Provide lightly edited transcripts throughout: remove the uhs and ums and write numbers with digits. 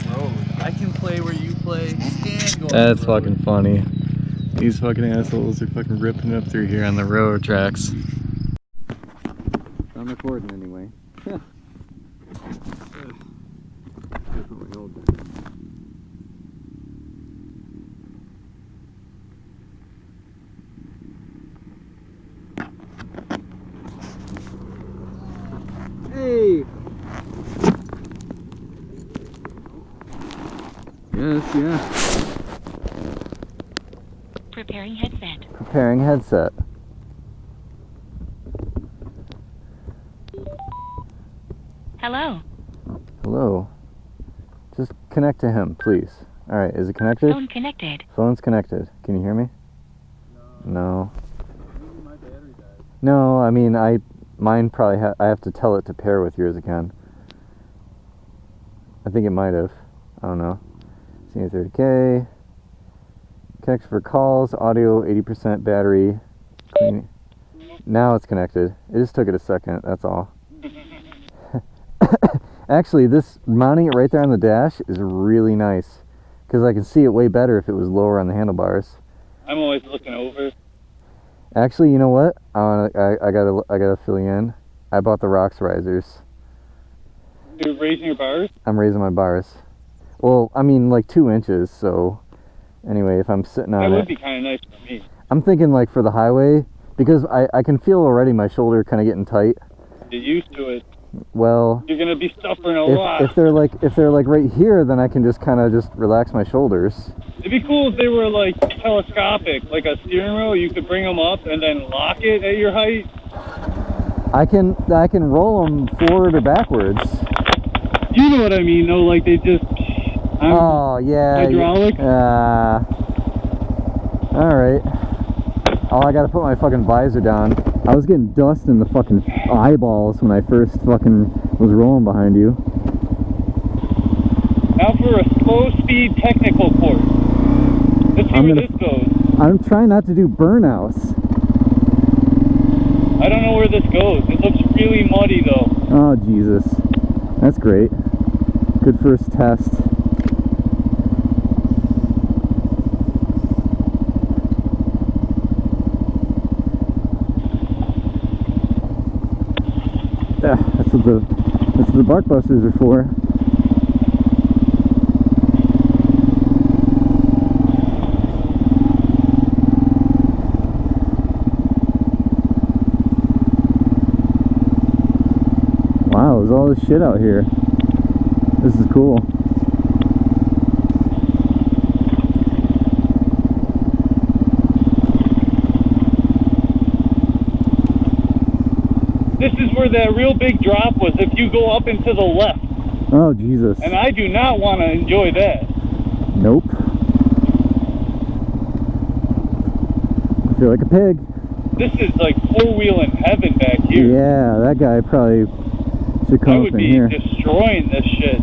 the road. I can play where you play. Stand go That's fucking funny. These fucking assholes are fucking ripping it up through here on the railroad tracks. I'm recording anyway. Hey! Yes, yeah. Preparing headset. Preparing headset. Hello. Hello. Just connect to him, please. Alright, is it connected? Phone connected. Phone's connected. Can you hear me? No. Maybe my battery died. No, I mean, mine probably I have to tell it to pair with yours again. I think it might have. I don't know. Senior 30K. Connection for calls, audio 80% battery. Clean. Now it's connected. It just took it a second, that's all. Actually, this mounting it right there on the dash is really nice because I can see it way better if it was lower on the handlebars. I'm always looking over. Actually, you know what? I gotta fill you in. I bought the rocks risers. You're raising your bars? I'm raising my bars. Well, I mean like 2 inches. So anyway, if I'm sitting on it, That would be kind of nice for me. I'm thinking like for the highway because I can feel already my shoulder kind of getting tight. Get used to it. Well, You're gonna be suffering a lot. if they're like right here, then I can just kind of just relax my shoulders. It'd be cool if they were like telescopic, like a steering wheel. You could bring them up and then lock it at your height. I can roll them forward or backwards. You know what I mean? No, like they just. Oh yeah. Hydraulic. All right. Oh, I gotta put my fucking visor down. I was getting dust in the fucking eyeballs when I first fucking was rolling behind you. Now for a slow speed technical course. Let's see where this goes. I'm trying not to do burnouts. I don't know where this goes. It looks really muddy though. Oh Jesus. That's great. Good first test. Yeah, that's what the bark busters are for. Wow, there's all this shit out here. This is cool. This is where that real big drop was if you go up and to the left. Oh, Jesus. And I do not want to enjoy that. Nope. I feel like a pig. This is like four-wheeling heaven back here. Yeah, that guy probably should I come would up in be here. destroying this shit.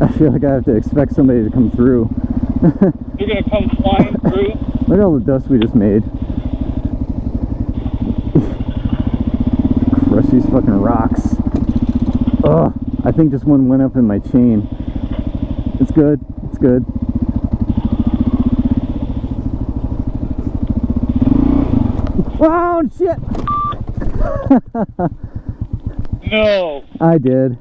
I feel like I have to expect somebody to come through. They're going to come flying through. Look at all the dust we just made. Crush these fucking rocks. Ugh, I think this one went up in my chain. It's good, it's good. Oh shit! No. I did.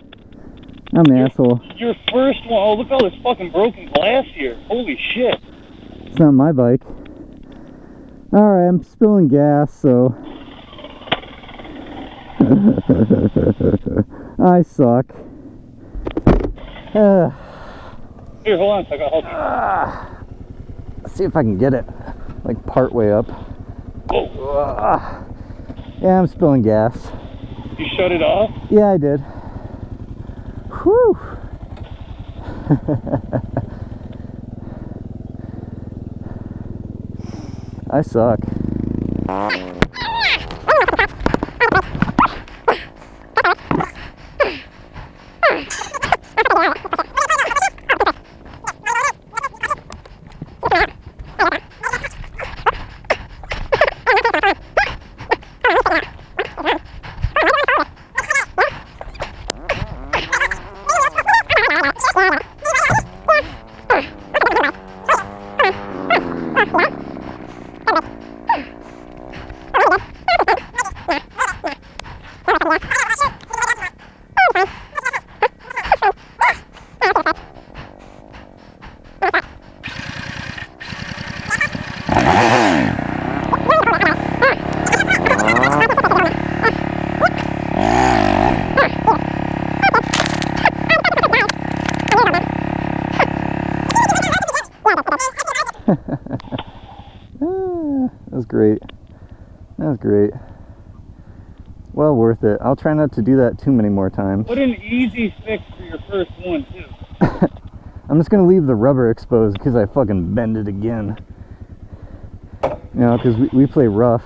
I'm an asshole. Your first one. Oh, look at all this fucking broken glass here. Holy shit. It's not my bike. Alright, I'm spilling gas, so... I suck. Here, hold on a second. Hold on. Let's see if I can get it, like, part way up. Oh. Yeah, I'm spilling gas. You shut it off? Yeah, I did. Whew. I suck. That was great. That was great. Well worth it. I'll try not to do that too many more times. What an easy fix for your first one, too. I'm just gonna leave the rubber exposed because I fucking bend it again. You know, because we play rough.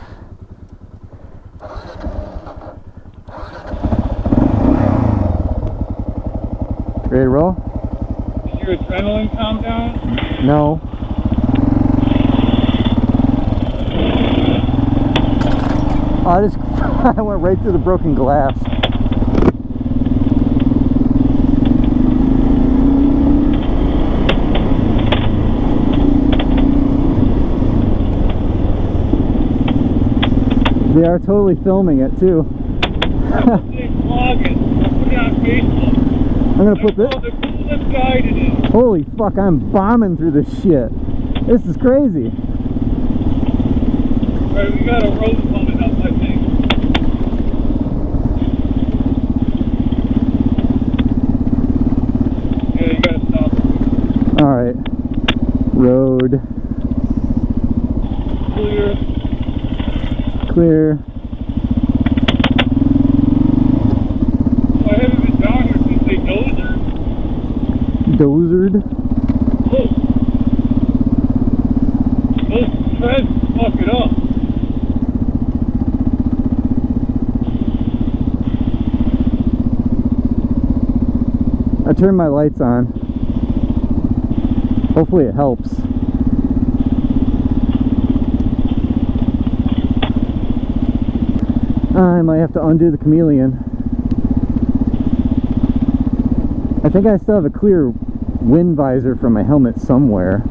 Ready to roll? Did your adrenaline calm down? No. I went right through the broken glass. They are totally filming it too. They vlog it. Put it on Facebook. I'm gonna put this. The coolest guy today. Holy fuck, I'm bombing through this shit. This is crazy. Alright, we got a road coming up, I think. Yeah, you gotta stop. Alright. Road. Clear. Clear. I haven't been down here since they dozered. Dozered. Look. Those treads fuck it up. I turned my lights on. Hopefully it helps. I might have to undo the chameleon. I think I still have a clear wind visor from my helmet somewhere.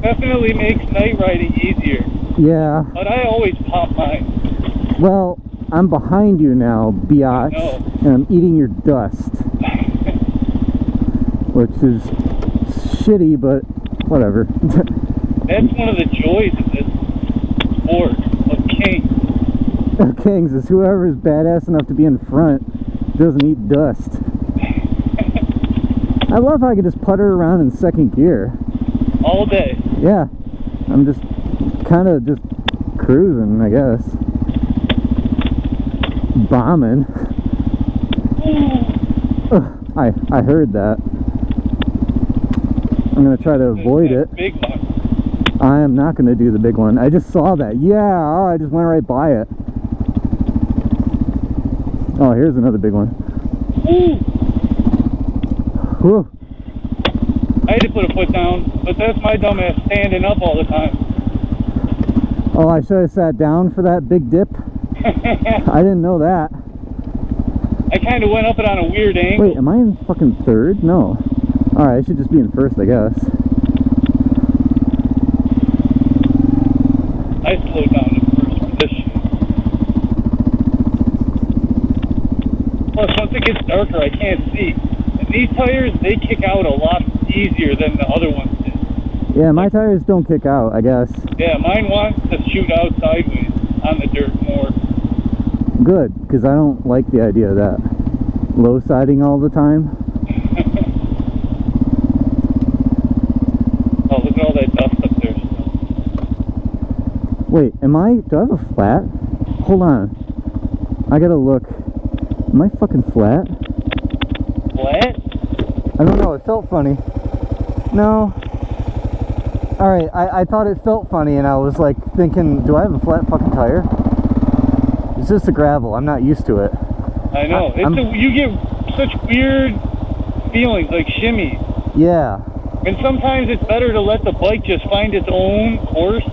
Definitely makes night riding easier. Yeah. But I always pop mine. Well, I'm behind you now, biatch, No. and I'm eating your dust. Which is shitty, but whatever. That's one of the joys of this sport of king. Kings is whoever is badass enough to be in front doesn't eat dust. I love how I can just putter around in second gear. All day. Yeah, I'm just kind of just cruising, I guess. Bombing. Ugh, I heard that. I'm gonna try to avoid it. Big one. I am not gonna do the big one. I just saw that. Yeah, oh, I just went right by it. Oh, here's another big one. Whew. I had to put a foot down, but that's my dumbass standing up all the time. Oh, I should have sat down for that big dip. I didn't know that. I kind of went up it on a weird angle. Wait, am I in fucking third? No. Alright, I should just be in first, I guess. I slowed down in first for this shit. Plus, once it gets darker, I can't see. And these tires, they kick out a lot easier than the other ones did. Yeah, my tires don't kick out, I guess. Yeah, mine wants to shoot out sideways on the dirt more. Good, because I don't like the idea of that. Low siding all the time. Oh, look at all that dust up there. Wait, do I have a flat? Hold on. I gotta look. Am I fucking flat? Flat? I don't know, it felt funny. No. Alright, I thought it felt funny and I was like thinking, do I have a flat fucking tire? It's just a gravel, I'm not used to it. I know. You get such weird feelings, like shimmy. Yeah. And sometimes it's better to let the bike just find its own course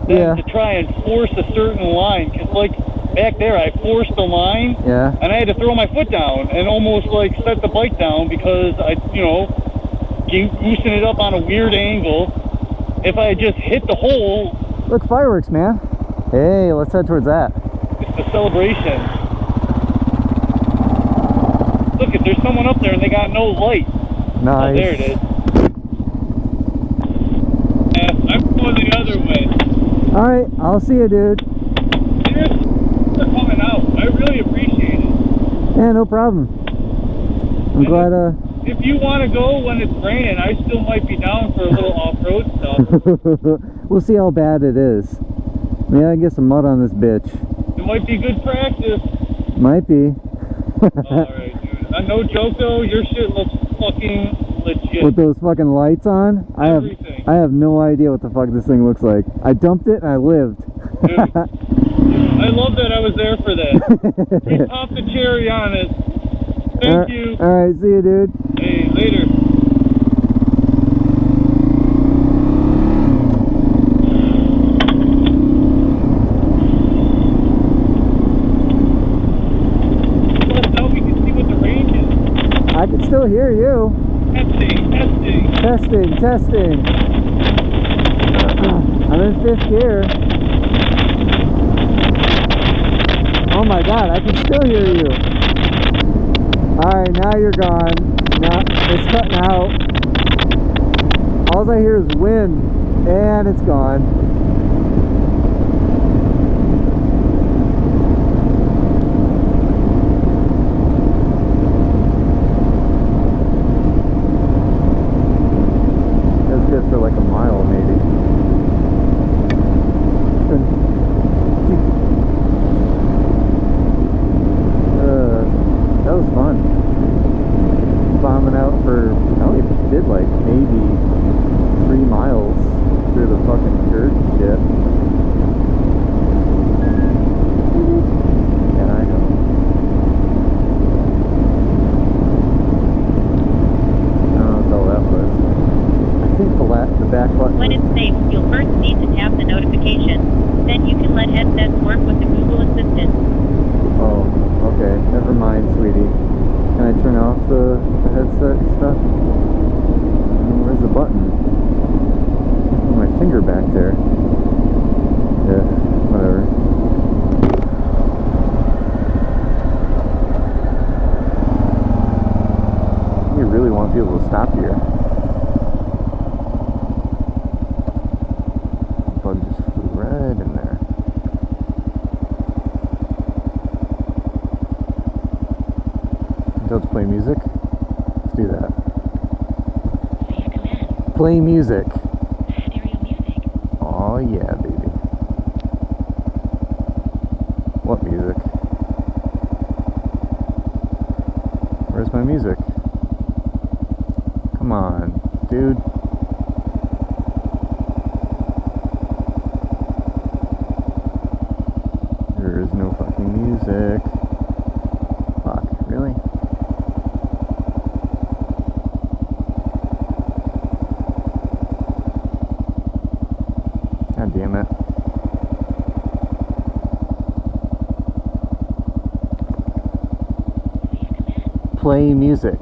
than to try and force a certain line. Because, like, back there, I forced the line, and I had to throw my foot down and almost, like, set the bike down because I, goosing it up on a weird angle. If I had just hit the hole... Look, fireworks, man. Hey, let's head towards that. It's the celebration. Look, there's someone up there and they got no light. Nice. Oh, there it is. Yeah, I'm going the other way. Alright, I'll see you, dude. Cheers for coming out. I really appreciate it. Yeah, no problem. I'm glad, If you want to go when it's raining, I still might be down for a little off-road stuff. We'll see how bad it is. Maybe I can get some mud on this bitch. It might be good practice. Might be. Alright, dude. No joke though, your shit looks fucking legit. With those fucking lights on, I have no idea what the fuck this thing looks like. I dumped it and I lived. Dude, I love that I was there for that. We popped the cherry on it. Thank you. Alright, see you, dude. Hey, later. Plus, now we can see what the range is. I can still hear you. Testing. I'm in 5th gear. Oh my god, I can still hear you. Alright, now you're gone. Now it's cutting out. All I hear is wind, and it's gone. That's good for like a mile, maybe. That was fun. Bombing out for, I only did like maybe 3 miles through the fucking dirt and shit. Yeah, I know. I don't know what all that was. I think the back button. When it's safe, you'll first need to tap the notification. Then you can let headsets work with the Google Assistant. Oh, okay. Never mind, sweetie. Can I turn off the headset stuff? Where's the button? Oh, my finger back there. Yeah, whatever. You really want people to stop here. The bug just flew right in there. Let's play music. Let's do that. Say your command. Play music. Stereo music. Oh yeah, baby. What music? Where's my music? Come on, dude. There is no fucking music. Fuck, really? God damn it. Play music.